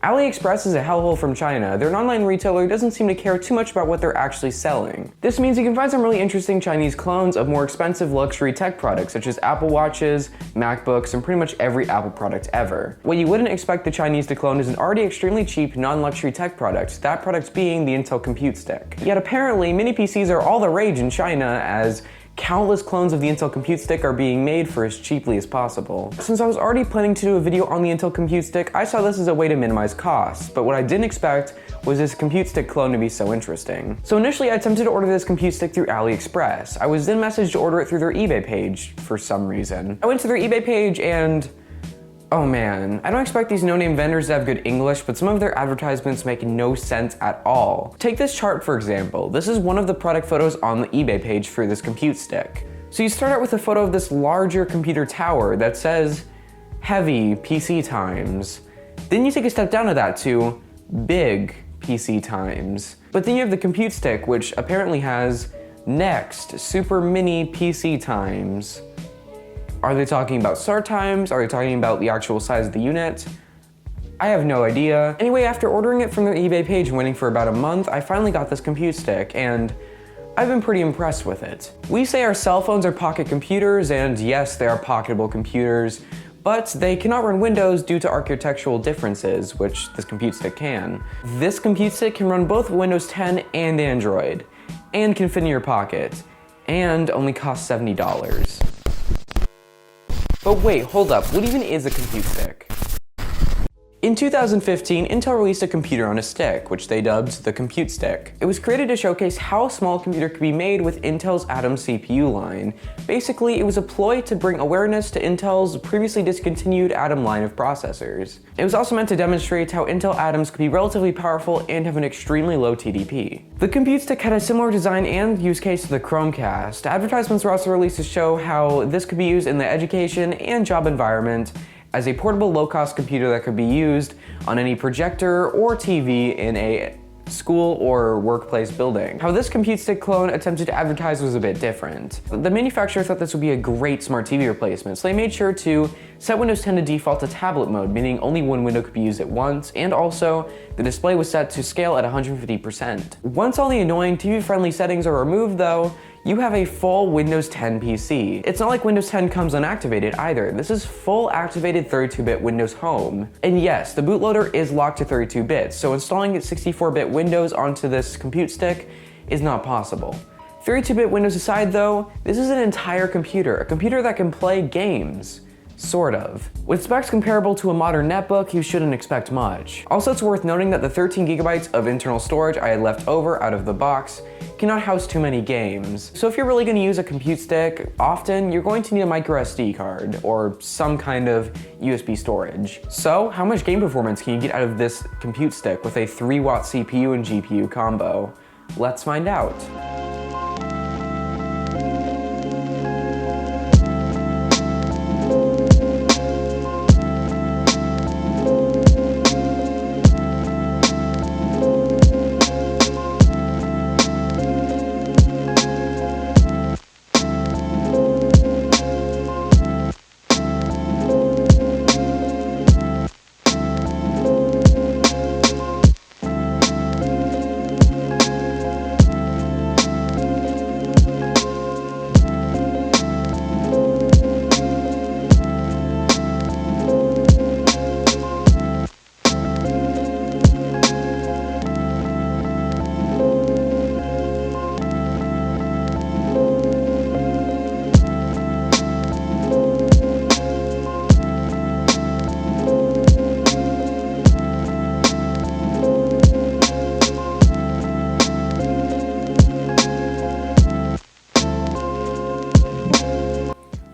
AliExpress is a hellhole from China. They're an online retailer who doesn't seem to care too much about what they're actually selling. This means you can find some really interesting Chinese clones of more expensive luxury tech products such as Apple Watches, MacBooks, and pretty much every Apple product ever. What you wouldn't expect the Chinese to clone is an already extremely cheap non-luxury tech product, that product being the Intel Compute Stick. Yet apparently, mini PCs are all the rage in China as countless clones of the Intel Compute Stick are being made for as cheaply as possible. Since I was already planning to do a video on the Intel Compute Stick, I saw this as a way to minimize costs, but what I didn't expect was this Compute Stick clone to be so interesting. So initially I attempted to order this Compute Stick through AliExpress. I was then messaged to order it through their eBay page for some reason. I went to their eBay page and oh man, I don't expect these no-name vendors to have good English, but some of their advertisements make no sense at all. Take this chart for example. This is one of the product photos on the eBay page for this Compute Stick. So you start out with a photo of this larger computer tower that says heavy PC times. Then you take a step down to that to big PC times. But then you have the Compute Stick, which apparently has next super mini PC times. Are they talking about start times? Are they talking about the actual size of the unit? I have no idea. Anyway, after ordering it from their eBay page and waiting for about a month, I finally got this Compute Stick, and I've been pretty impressed with it. We say our cell phones are pocket computers, and yes, they are pocketable computers, but they cannot run Windows due to architectural differences, which this Compute Stick can. This Compute Stick can run both Windows 10 and Android, and can fit in your pocket, and only costs $70. But wait, hold up, what even is a Compute Stick? In 2015, Intel released a computer on a stick, which they dubbed the Compute Stick. It was created to showcase how a small computer could be made with Intel's Atom CPU line. Basically, it was a ploy to bring awareness to Intel's previously discontinued Atom line of processors. It was also meant to demonstrate how Intel Atoms could be relatively powerful and have an extremely low TDP. The Compute Stick had a similar design and use case to the Chromecast. Advertisements were also released to show how this could be used in the education and job environment as a portable low-cost computer that could be used on any projector or TV in a school or workplace building. How this Compute Stick clone attempted to advertise was a bit different. The manufacturer thought this would be a great smart TV replacement, so they made sure to set Windows 10 to default to tablet mode, meaning only one window could be used at once, and also the display was set to scale at 150%. Once all the annoying TV-friendly settings are removed though, you have a full Windows 10 PC. It's not like Windows 10 comes unactivated either. This is full activated 32-bit Windows Home. And yes, the bootloader is locked to 32 bits, so installing 64-bit Windows onto this Compute Stick is not possible. 32-bit Windows aside though, this is an entire computer, a computer that can play games. Sort of. With specs comparable to a modern netbook, you shouldn't expect much. Also, it's worth noting that the 13 gigabytes of internal storage I had left over out of the box cannot house too many games. So if you're really going to use a Compute Stick often, you're going to need a micro SD card or some kind of USB storage. So how much game performance can you get out of this Compute Stick with a 3-watt CPU and GPU combo? Let's find out.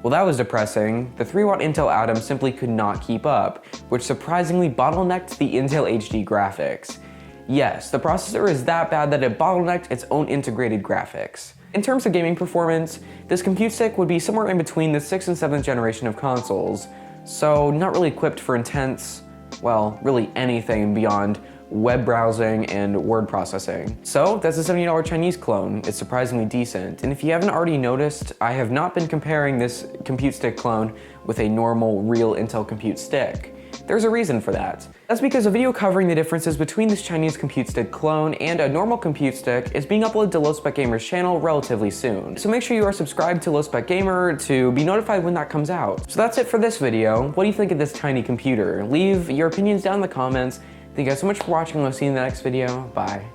Well, that was depressing. The 3-watt Intel Atom simply could not keep up, which surprisingly bottlenecked the Intel HD graphics. Yes, the processor is that bad that it bottlenecked its own integrated graphics. In terms of gaming performance, this Compute Stick would be somewhere in between the 6th and 7th generation of consoles, so not really equipped for intense, well, really anything beyond web browsing and word processing. So that's a $70 Chinese clone. It's surprisingly decent. And if you haven't already noticed, I have not been comparing this Compute Stick clone with a normal real Intel Compute Stick. There's a reason for that. That's because a video covering the differences between this Chinese compute stick clone and a normal compute stick is being uploaded to LowSpec Gamer's channel relatively soon. So make sure you are subscribed to LowSpec Gamer to be notified when that comes out. So that's it for this video. What do you think of this tiny computer? Leave your opinions down in the comments. Thank you guys so much for watching. I'll see you in the next video. Bye.